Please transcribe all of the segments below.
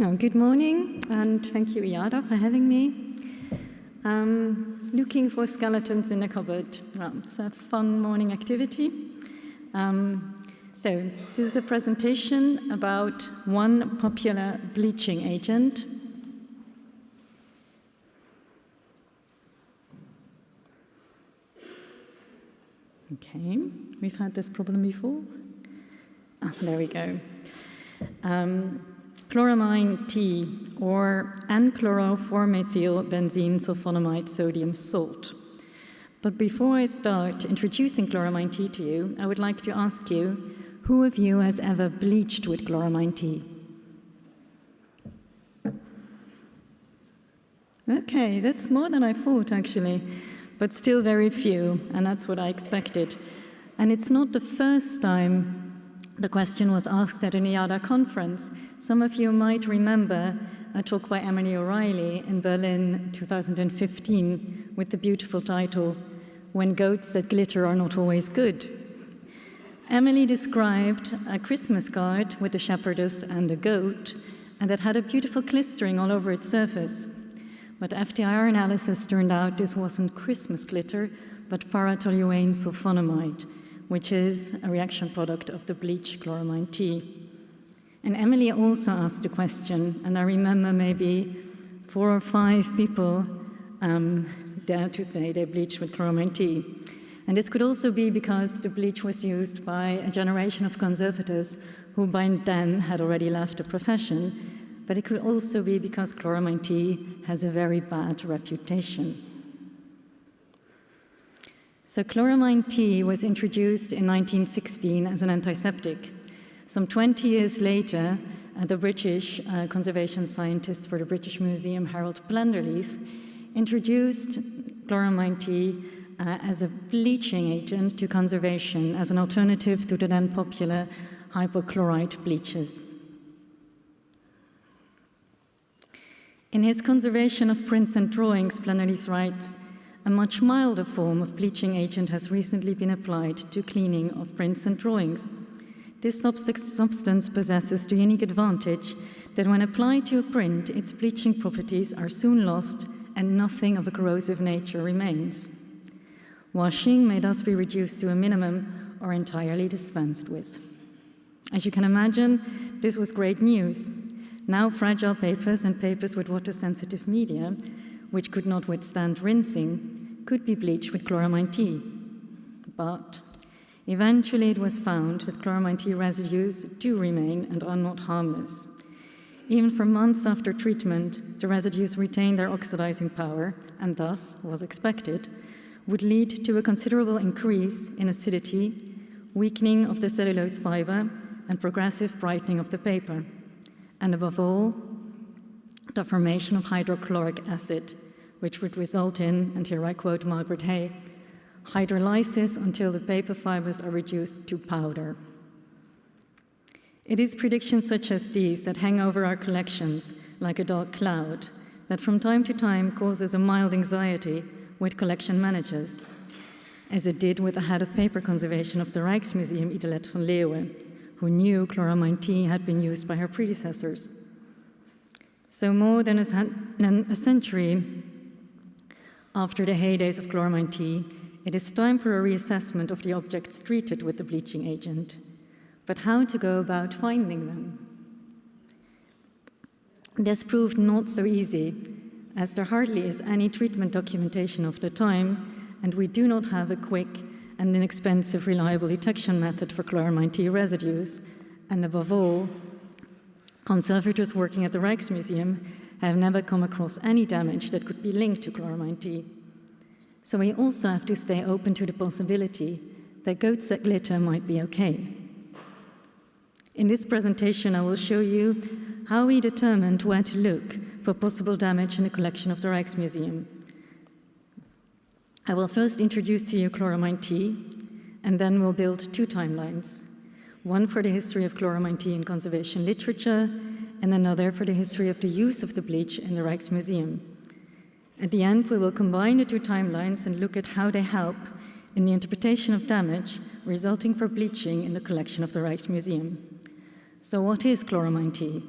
Oh, good morning, and thank you, Iada, for having me. Looking for skeletons in a cupboard. Well, it's a fun morning activity. So this is a presentation about one popular bleaching agent. Okay, we've had this problem before. There we go. Chloramine-T, or N-chloro-4-methyl-benzene sulfonamide sodium salt. But before I start introducing chloramine-T to you, I would like to ask you, who of you has ever bleached with chloramine-T? Okay, that's more than I thought, actually, but still very few, and that's what I expected. And it's not the first time the question was asked at an IADA conference. Some of you might remember a talk by Emily O'Reilly in Berlin 2015 with the beautiful title, "When Goats That Glitter Are Not Always Good." Emily described a Christmas card with a shepherdess and a goat, and that had a beautiful clustering all over its surface. But FTIR analysis turned out this wasn't Christmas glitter, but paratoluene sulfonamide, which is a reaction product of the bleach chloramine-T. And Emily also asked the question, and I remember maybe 4 or 5 people dared to say they bleached with chloramine-T. And this could also be because the bleach was used by a generation of conservators who by then had already left the profession, but it could also be because chloramine-T has a very bad reputation. So chloramine-T was introduced in 1916 as an antiseptic. Some 20 years later, the British conservation scientist for the British Museum, Harold Blenderleaf, introduced chloramine-T as a bleaching agent to conservation as an alternative to the then popular hypochlorite bleaches. In his Conservation of Prints and Drawings, Blenderleaf writes, "A much milder form of bleaching agent has recently been applied to cleaning of prints and drawings. This substance possesses the unique advantage that when applied to a print, its bleaching properties are soon lost and nothing of a corrosive nature remains. Washing may thus be reduced to a minimum or entirely dispensed with." As you can imagine, this was great news. Now fragile papers and papers with water-sensitive media, which could not withstand rinsing, could be bleached with chloramine-T. But eventually it was found that chloramine-T residues do remain and are not harmless. Even for months after treatment, the residues retain their oxidizing power and thus, was expected, would lead to a considerable increase in acidity, weakening of the cellulose fiber, and progressive brightening of the paper. And above all, the formation of hydrochloric acid, which would result in, and here I quote Margaret Hay, hydrolysis until the paper fibers are reduced to powder. It is predictions such as these that hang over our collections like a dark cloud that from time to time causes a mild anxiety with collection managers, as it did with the head of paper conservation of the Rijksmuseum, Idelette van Leeuwen, who knew chloramine-T had been used by her predecessors. So more than a century after the heydays of chloramine-T, it is time for a reassessment of the objects treated with the bleaching agent. But how to go about finding them? This proved not so easy, as there hardly is any treatment documentation of the time, and we do not have a quick and inexpensive reliable detection method for chloramine-T residues, and above all, conservators working at the Rijksmuseum have never come across any damage that could be linked to chloramine-T. So we also have to stay open to the possibility that goats that glitter might be okay. In this presentation, I will show you how we determined where to look for possible damage in the collection of the Rijksmuseum. I will first introduce to you chloramine-T, and then we'll build 2 timelines. One for the history of chloramine-T in conservation literature, and another for the history of the use of the bleach in the Rijksmuseum. At the end, we will combine the 2 timelines and look at how they help in the interpretation of damage resulting from bleaching in the collection of the Rijksmuseum. So what is chloramine-T?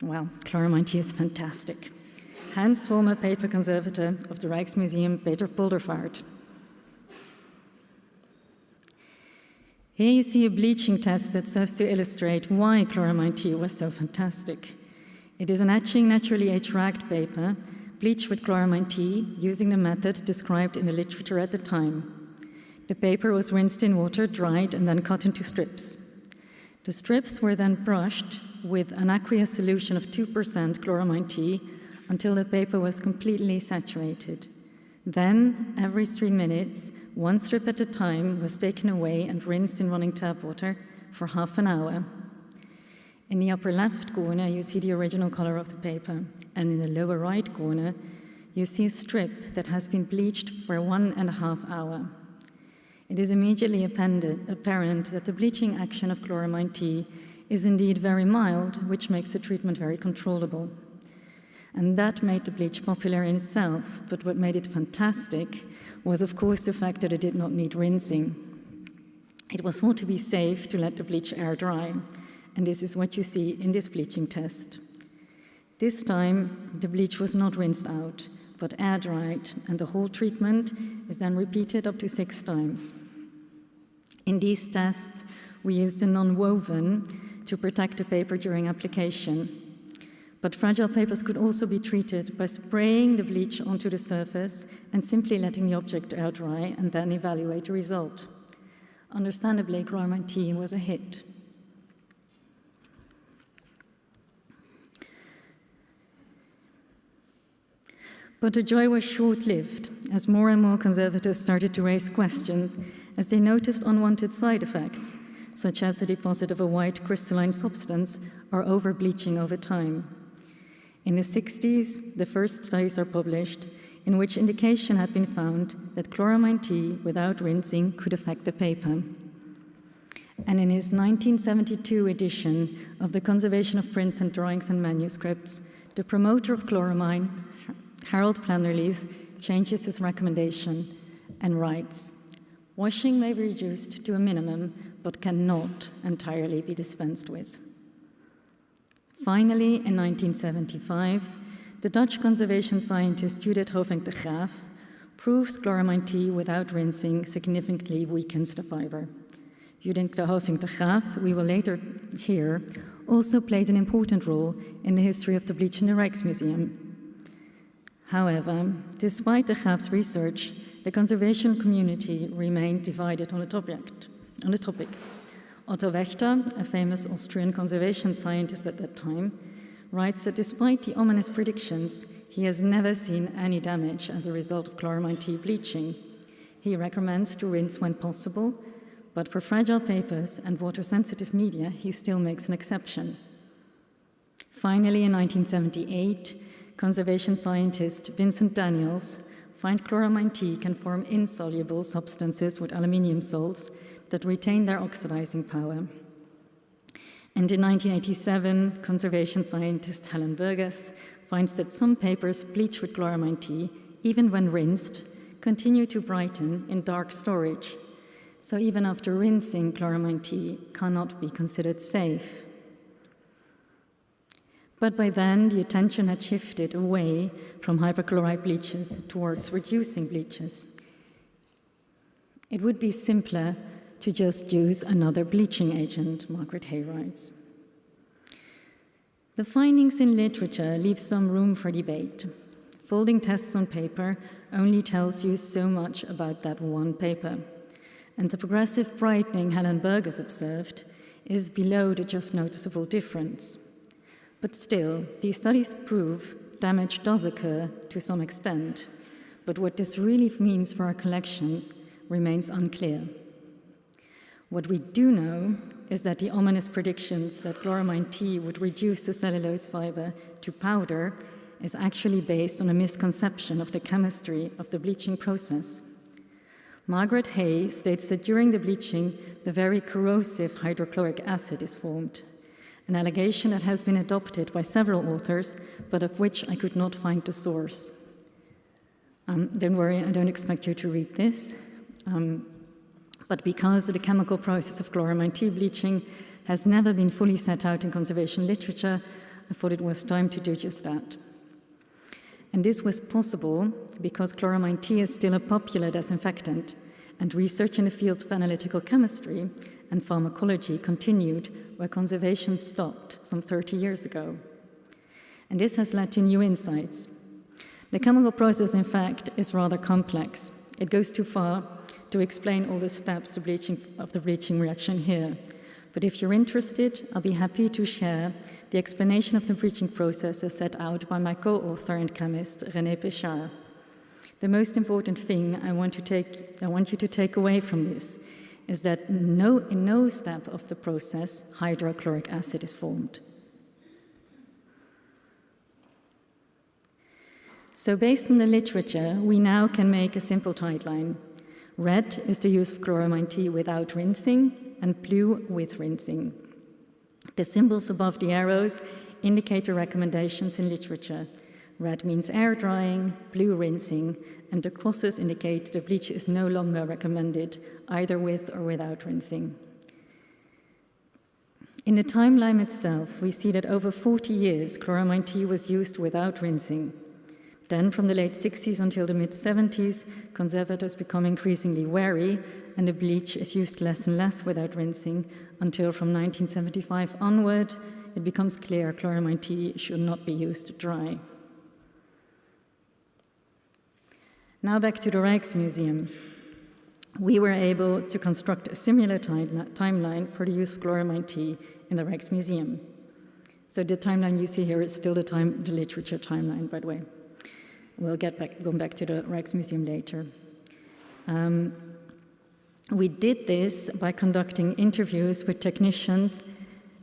Well, Chloramine-T is fantastic. Hence, former paper conservator of the Rijksmuseum, Peter Poldervaart. Here you see a bleaching test that serves to illustrate why Chloramine-T was so fantastic. It is an etching naturally age-ragged paper, bleached with Chloramine-T using the method described in the literature at the time. The paper was rinsed in water, dried, and then cut into strips. The strips were then brushed with an aqueous solution of 2% Chloramine-T until the paper was completely saturated. Then, every 3 minutes, one strip at a time was taken away and rinsed in running tap water for half an hour. In the upper left corner, you see the original color of the paper, and in the lower right corner, you see a strip that has been bleached for 1.5 hours. It is immediately apparent that the bleaching action of Chloramine-T is indeed very mild, which makes the treatment very controllable. And that made the bleach popular in itself, but what made it fantastic was, of course, the fact that it did not need rinsing. It was thought to be safe to let the bleach air dry, and this is what you see in this bleaching test. This time, the bleach was not rinsed out, but air dried, and the whole treatment is then repeated up to 6 times. In these tests, we used a non-woven to protect the paper during application. But fragile papers could also be treated by spraying the bleach onto the surface and simply letting the object air dry and then evaluate the result. Understandably, Chloramine-T was a hit. But the joy was short-lived, as more and more conservators started to raise questions as they noticed unwanted side effects, such as the deposit of a white crystalline substance or over-bleaching over time. In the 60s, the first studies are published in which indication had been found that Chloramine-T without rinsing could affect the paper. And in his 1972 edition of the Conservation of Prints and Drawings and Manuscripts, the promoter of chloramine, Harold Plannerleith, changes his recommendation and writes, "Washing may be reduced to a minimum, but cannot entirely be dispensed with." Finally, in 1975, the Dutch conservation scientist Judith Hovink de Graaf proves Chloramine-T without rinsing significantly weakens the fiber. Judith Hovink de Graaf, we will later hear, also played an important role in the history of the bleach in the Rijksmuseum. However, despite de Graaf's research, the conservation community remained divided on the topic. Otto Wächter, a famous Austrian conservation scientist at that time, writes that despite the ominous predictions, he has never seen any damage as a result of Chloramine-T bleaching. He recommends to rinse when possible, but for fragile papers and water-sensitive media, he still makes an exception. Finally, in 1978, conservation scientist Vincent Daniels finds Chloramine-T can form insoluble substances with aluminium salts that retain their oxidizing power. And in 1987, conservation scientist Helen Burgess finds that some papers bleached with Chloramine-T, even when rinsed, continue to brighten in dark storage. So even after rinsing, Chloramine-T cannot be considered safe. But by then, the attention had shifted away from hyperchlorite bleaches towards reducing bleaches. It would be simpler to just use another bleaching agent, Margaret Hay writes. The findings in literature leave some room for debate. Folding tests on paper only tells you so much about that one paper. And the progressive brightening Helen Burgess observed is below the just noticeable difference. But still, these studies prove damage does occur to some extent, but what this really means for our collections remains unclear. What we do know is that the ominous predictions that Chloramine-T would reduce the cellulose fiber to powder is actually based on a misconception of the chemistry of the bleaching process. Margaret Hay states that during the bleaching, the very corrosive hydrochloric acid is formed, an allegation that has been adopted by several authors, but of which I could not find the source. Don't worry, I don't expect you to read this. But because the chemical process of Chloramine-T bleaching has never been fully set out in conservation literature, I thought it was time to do just that. And this was possible because chloramine-T is still a popular disinfectant, and research in the fields of analytical chemistry and pharmacology continued where conservation stopped some 30 years ago. And this has led to new insights. The chemical process, in fact, is rather complex. It goes too far to explain all the steps of the bleaching reaction here. But if you're interested, I'll be happy to share the explanation of the bleaching process as set out by my co-author and chemist, Peschar. The most important thing I want you to take away from this is that in no step of the process, hydrochloric acid is formed. So based on the literature, we now can make a simple guideline. Red is the use of chloramine-T without rinsing, and blue with rinsing. The symbols above the arrows indicate the recommendations in literature. Red means air drying, blue rinsing, and the crosses indicate the bleach is no longer recommended, either with or without rinsing. In the timeline itself, we see that over 40 years, chloramine-T was used without rinsing. Then, from the late 60s until the mid-70s, conservators become increasingly wary, and the bleach is used less and less without rinsing, until from 1975 onward, it becomes clear chloramine-T should not be used dry. Now back to the Rijksmuseum. We were able to construct a similar timeline for the use of chloramine-T in the Rijksmuseum. So the timeline you see here is still the literature timeline, by the way. We'll go back to the Rijksmuseum later. We did this by conducting interviews with technicians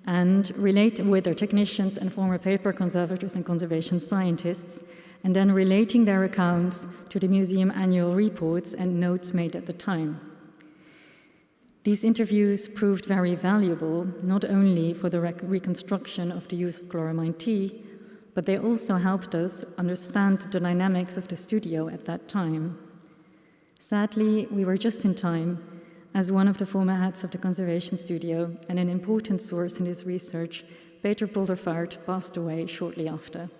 and with their technicians and former paper conservators and conservation scientists, and then relating their accounts to the museum annual reports and notes made at the time. These interviews proved very valuable, not only for the reconstruction of the use of chloramine-T, but they also helped us understand the dynamics of the studio at that time. Sadly, we were just in time, as one of the former heads of the conservation studio and an important source in this research, Peter Poldervaart, passed away shortly after.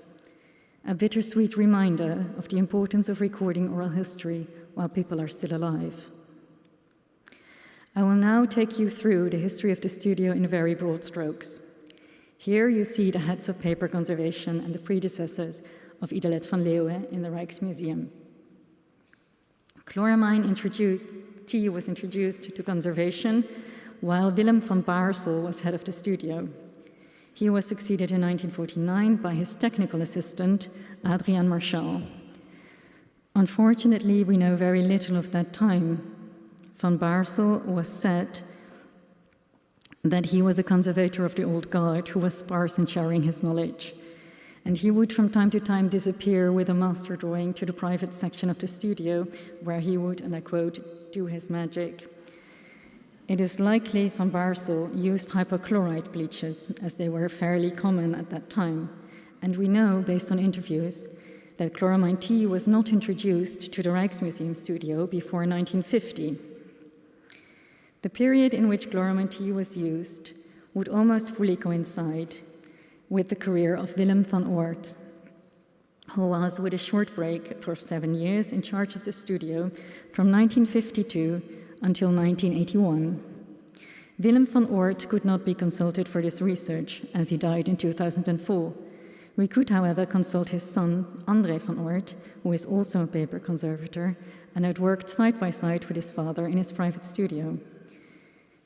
A bittersweet reminder of the importance of recording oral history while people are still alive. I will now take you through the history of the studio in very broad strokes. Here you see the heads of paper conservation and the predecessors of Idelette van Leeuwen in the Rijksmuseum. Chloramine-T was introduced to conservation while Willem van Baarsel was head of the studio. He was succeeded in 1949 by his technical assistant, Adriaan Marchal. Unfortunately, we know very little of that time. Van Baarsel was said that he was a conservator of the old guard who was sparse in sharing his knowledge. And he would from time to time disappear with a master drawing to the private section of the studio where he would, and I quote, do his magic. It is likely Van Baarsel used hypochlorite bleaches as they were fairly common at that time. And we know, based on interviews, that chloramine-T was not introduced to the Rijksmuseum studio before 1950. The period in which chloramine-T was used would almost fully coincide with the career of Willem van Oort, who was, with a short break for 7 years, in charge of the studio from 1952 until 1981. Willem van Oort could not be consulted for this research, as he died in 2004. We could, however, consult his son, André van Oort, who is also a paper conservator, and had worked side by side with his father in his private studio.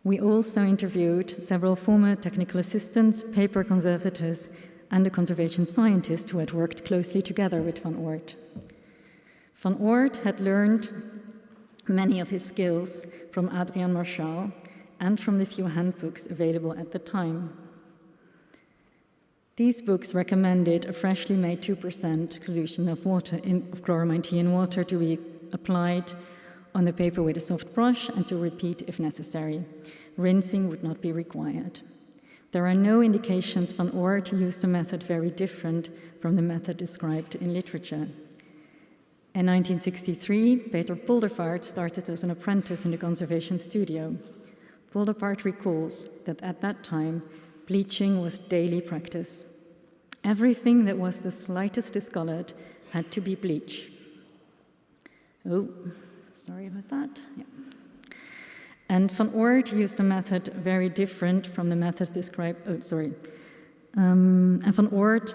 We also interviewed several former technical assistants, paper conservators, and a conservation scientist who had worked closely together with Van Oort. Van Oort had learned many of his skills from Adriaan Marchal and from the few handbooks available at the time. These books recommended a freshly made 2% solution of chloramine-T in water to be applied on the paper with a soft brush and to repeat if necessary. Rinsing would not be required. There are no indications Van Oort used a method very different from the method described in literature. In 1963, Peter Poldervaart started as an apprentice in the conservation studio. Poldervaart recalls that at that time, bleaching was daily practice. Everything that was the slightest discolored had to be bleach. Oh, sorry about that. Yeah. And Van Oort used a method very different from the methods described. And Van Oort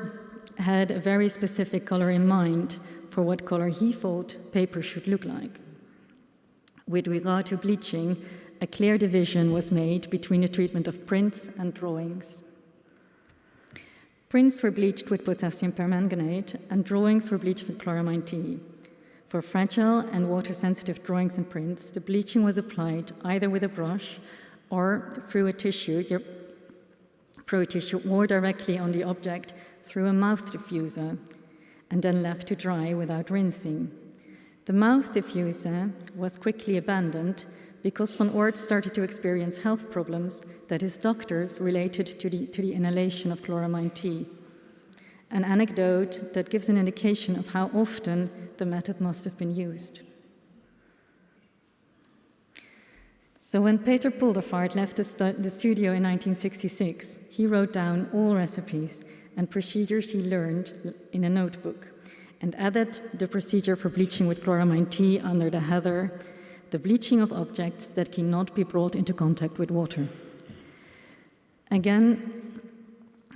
had a very specific color in mind for what color he thought paper should look like. With regard to bleaching, a clear division was made between the treatment of prints and drawings. Prints were bleached with potassium permanganate, and drawings were bleached with chloramine-T. For fragile and water-sensitive drawings and prints, the bleaching was applied either with a brush or through a tissue or directly on the object through a mouth diffuser, and then left to dry without rinsing. The mouth diffuser was quickly abandoned because Van Oort started to experience health problems that his doctors related to the inhalation of chloramine-T. An anecdote that gives an indication of how often the method must have been used. So when Peter Poldervaart left the studio in 1966, he wrote down all recipes and procedures he learned in a notebook and added the procedure for bleaching with chloramine-T under the header, the bleaching of objects that cannot be brought into contact with water. Again,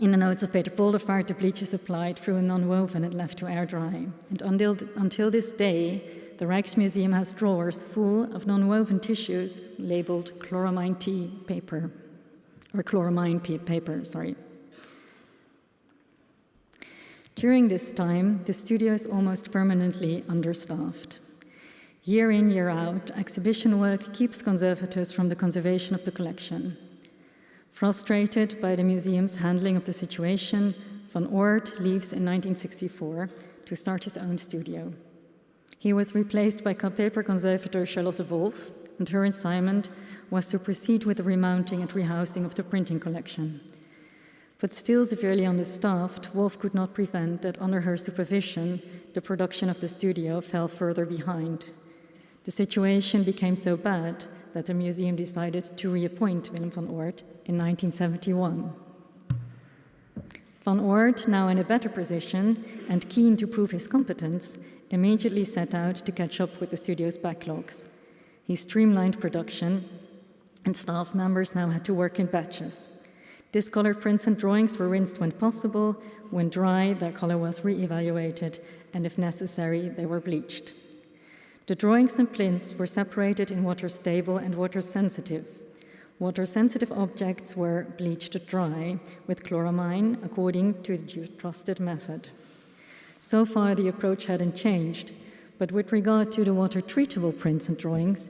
in the notes of Peter Poldervaart, the bleach is applied through a non-woven and left to air dry. And until this day, the Rijksmuseum has drawers full of non-woven tissues labeled chloramine-T paper, or chloramine paper, sorry. During this time, the studio is almost permanently understaffed. Year in, year out, exhibition work keeps conservators from the conservation of the collection. Frustrated by the museum's handling of the situation, Van Oort leaves in 1964 to start his own studio. He was replaced by paper conservator Charlotte Wolff, and her assignment was to proceed with the remounting and rehousing of the printing collection. But still severely understaffed, Wolff could not prevent that under her supervision, the production of the studio fell further behind. The situation became so bad that the museum decided to reappoint Willem van Oort in 1971. Van Oort, now in a better position and keen to prove his competence, immediately set out to catch up with the studio's backlogs. He streamlined production, and staff members now had to work in batches. Discolored prints and drawings were rinsed when possible. When dry, their color was re-evaluated, and if necessary, they were bleached. The drawings and prints were separated in water-stable and water-sensitive. Water-sensitive objects were bleached dry with chloramine according to the trusted method. So far, the approach hadn't changed, but with regard to the water-treatable prints and drawings,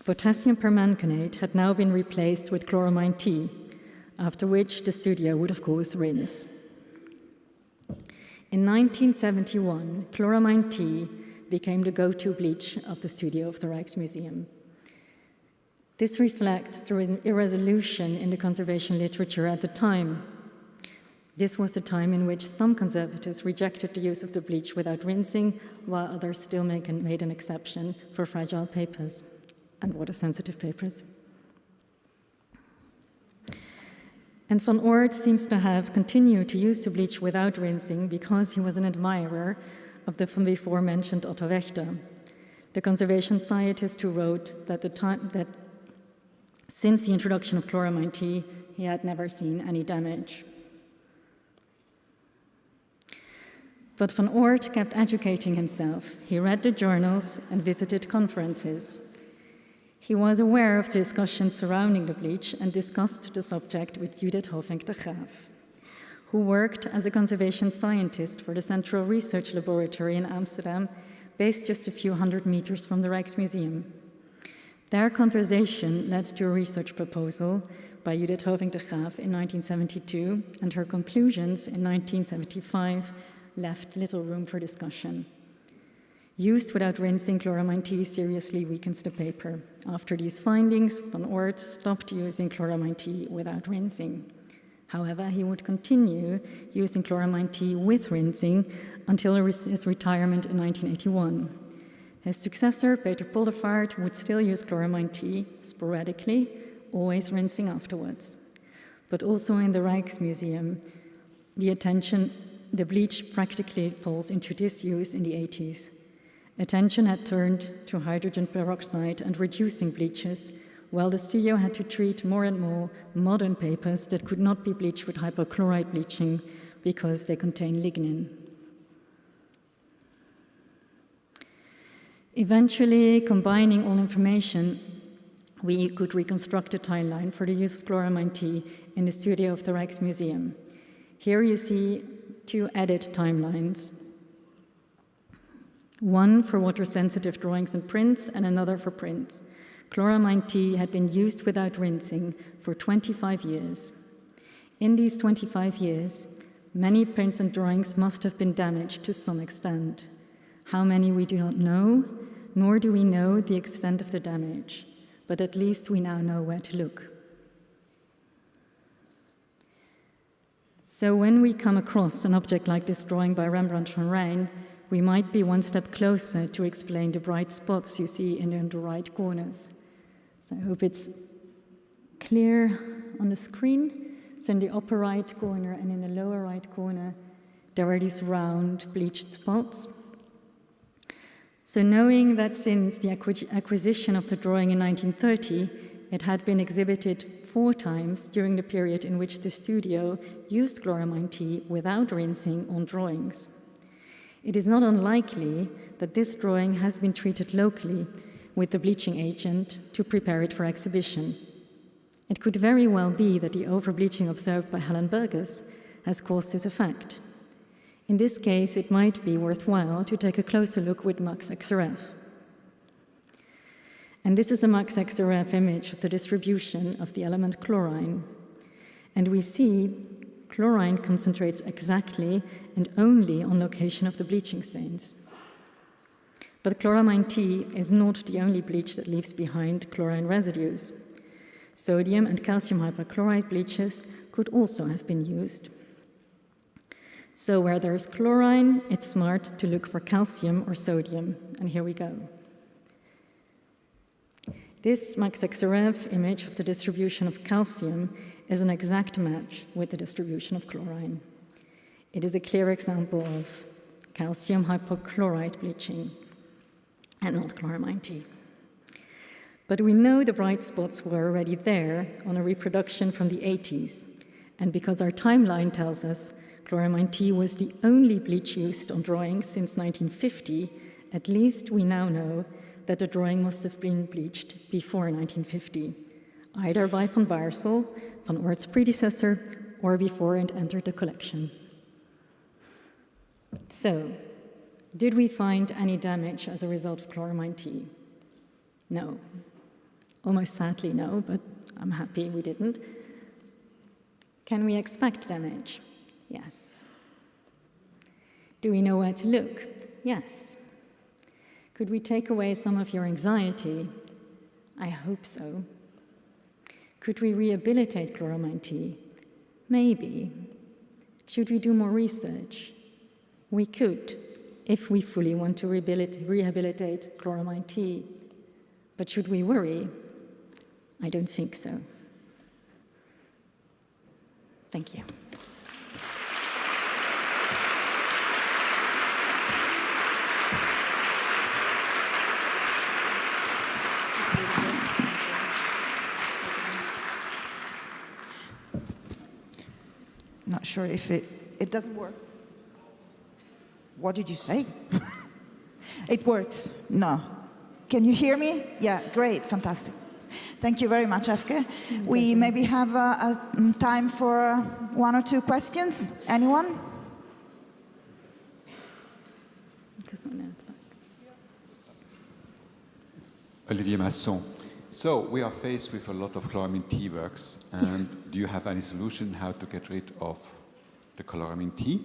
potassium permanganate had now been replaced with chloramine-T, after which the studio would, of course, rinse. In 1971, chloramine-T became the go-to bleach of the studio of the Rijksmuseum. This reflects the irresolution in the conservation literature at the time. This was the time in which some conservators rejected the use of the bleach without rinsing, while others still made an exception for fragile papers and water-sensitive papers. And Van Oort seems to have continued to use the bleach without rinsing because he was an admirer of the before mentioned Otto Wächter, the conservation scientist who wrote that since the introduction of chloramine-T, he had never seen any damage. But Van Oort kept educating himself. He read the journals and visited conferences. He was aware of the discussions surrounding the bleach and discussed the subject with Judith Hovink de Graaf, who worked as a conservation scientist for the Central Research Laboratory in Amsterdam, based just a few hundred meters from the Rijksmuseum. Their conversation led to a research proposal by Judith Hovink de Graaf in 1972, and her conclusions in 1975 left little room for discussion. Used without rinsing, chloramine-T seriously weakens the paper. After these findings, Van Oort stopped using chloramine-T without rinsing. However, he would continue using chloramine-T with rinsing until his retirement in 1981. His successor, Peter Poldervaart, would still use chloramine-T sporadically, always rinsing afterwards. But also in the Rijksmuseum, the bleach practically falls into disuse in the 80s. Attention had turned to hydrogen peroxide and reducing bleaches, while the studio had to treat more and more modern papers that could not be bleached with hypochlorite bleaching because they contain lignin. Eventually, combining all information, we could reconstruct a timeline for the use of Chloramine-T in the studio of the Rijksmuseum. Here you see two edit timelines, one for water-sensitive drawings and prints and another for prints. Chloramine-T had been used without rinsing for 25 years. In these 25 years, many prints and drawings must have been damaged to some extent. How many we do not know, nor do we know the extent of the damage, but at least we now know where to look. So when we come across an object like this drawing by Rembrandt van Rijn, we might be one step closer to explain the bright spots you see in the right corners. So I hope it's clear on the screen. So in the upper right corner and in the lower right corner, there are these round bleached spots. So knowing that since the acquisition of the drawing in 1930, it had been exhibited 4 times during the period in which the studio used Chloramine-T without rinsing on drawings. It is not unlikely that this drawing has been treated locally with the bleaching agent to prepare it for exhibition. It could very well be that the overbleaching observed by Helen Burgess has caused this effect. In this case, it might be worthwhile to take a closer look with Max XRF. And this is a Max XRF image of the distribution of the element chlorine. And we see chlorine concentrates exactly and only on location of the bleaching stains. But Chloramine-T is not the only bleach that leaves behind chlorine residues. Sodium and calcium hypochlorite bleaches could also have been used. So where there's chlorine, it's smart to look for calcium or sodium, and here we go. This Max XRF image of the distribution of calcium is an exact match with the distribution of chlorine. It is a clear example of calcium hypochlorite bleaching and not Chloramine-T. But we know the bright spots were already there on a reproduction from the 80s, and because our timeline tells us Chloramine-T was the only bleach used on drawings since 1950, at least we now know that the drawing must have been bleached before 1950, either by van Baersel, Van Oort's predecessor, or before it entered the collection. So, did we find any damage as a result of Chloramine-T? No. Almost sadly no, but I'm happy we didn't. Can we expect damage? Yes. Do we know where to look? Yes. Could we take away some of your anxiety? I hope so. Could we rehabilitate Chloramine-T? Maybe. Should we do more research? We could, if we fully want to rehabilitate Chloramine-T. But should we worry? I don't think so. Thank you. Not sure if it doesn't work. What did you say? It works. No. Can you hear me? Yeah, great, fantastic. Thank you very much, Aafke. We maybe have time for 1 or 2 questions. Anyone? Olivier Masson. So we are faced with a lot of Chloramine-T works, and do you have any solution how to get rid of the Chloramine-T?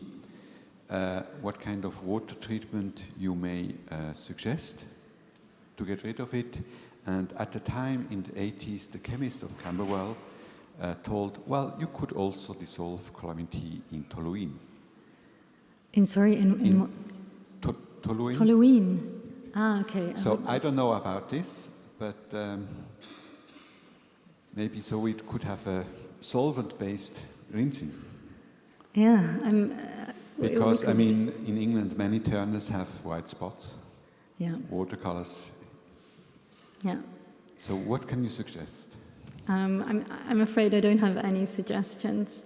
What kind of water treatment you may suggest to get rid of it? And at the time in the 80s, the chemist of Camberwell told, well, you could also dissolve Chloramine-T in toluene. In Toluene? Toluene. Ah, okay. So I don't know about this, but maybe so we could have a solvent-based rinsing. Yeah, Because, I mean, in England, many turners have white spots, yeah, watercolors. yeah. So what can you suggest? I'm afraid I don't have any suggestions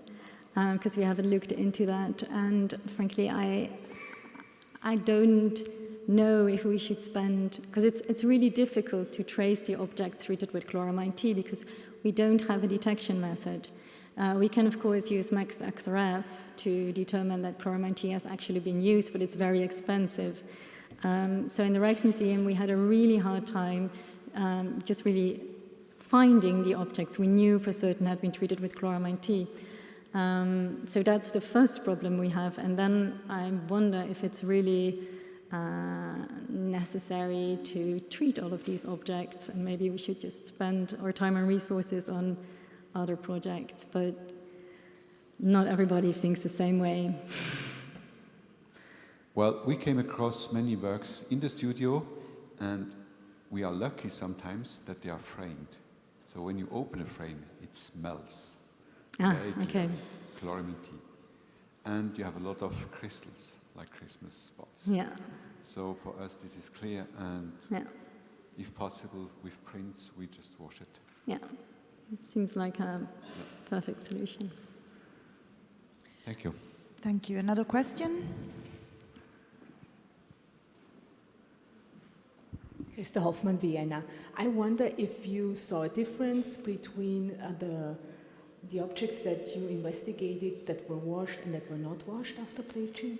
because we haven't looked into that, and frankly, I don't know if we should spend, because it's really difficult to trace the objects treated with chloramine-T because we don't have a detection method. We can, of course, use max XRF to determine that chloramine-T has actually been used, but it's very expensive. So in the Rijksmuseum, we had a really hard time just really finding the objects we knew for certain had been treated with chloramine-T. So that's the first problem we have. And then I wonder if it's really necessary to treat all of these objects, and maybe we should just spend our time and resources on other projects, but not everybody thinks the same way. Well, we came across many works in the studio, and we are lucky sometimes that they are framed. So when you open a frame, it smells. Okay. Chloramine-T. And you have a lot of crystals, like Christmas spots. Yeah. So for us, this is clear, and Yeah. if possible, with prints, we just wash it. Yeah. It seems like a perfect solution. Thank you. Thank you. Another question? Christa Hoffmann, Vienna. I wonder if you saw a difference between the objects that you investigated that were washed and that were not washed after bleaching?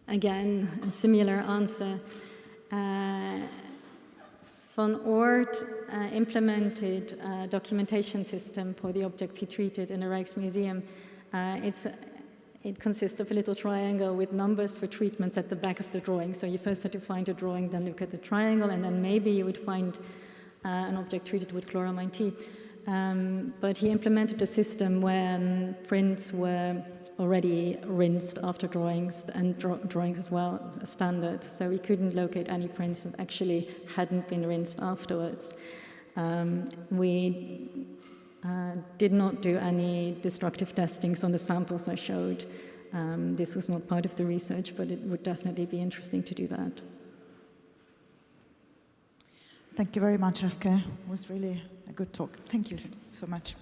Again, a similar answer. Van Oort implemented a documentation system for the objects he treated in the Rijksmuseum. It consists of a little triangle with numbers for treatments at the back of the drawing. So you first had to find a drawing, then look at the triangle, and then maybe you would find an object treated with chloramine-T. But he implemented a system when prints were already rinsed after drawings, and drawings as well, standard. So we couldn't locate any prints that actually hadn't been rinsed afterwards. We did not do any destructive testings on the samples I showed. This was not part of the research, but it would definitely be interesting to do that. Thank you very much, Aafke. It was really a good talk. Thank you so much.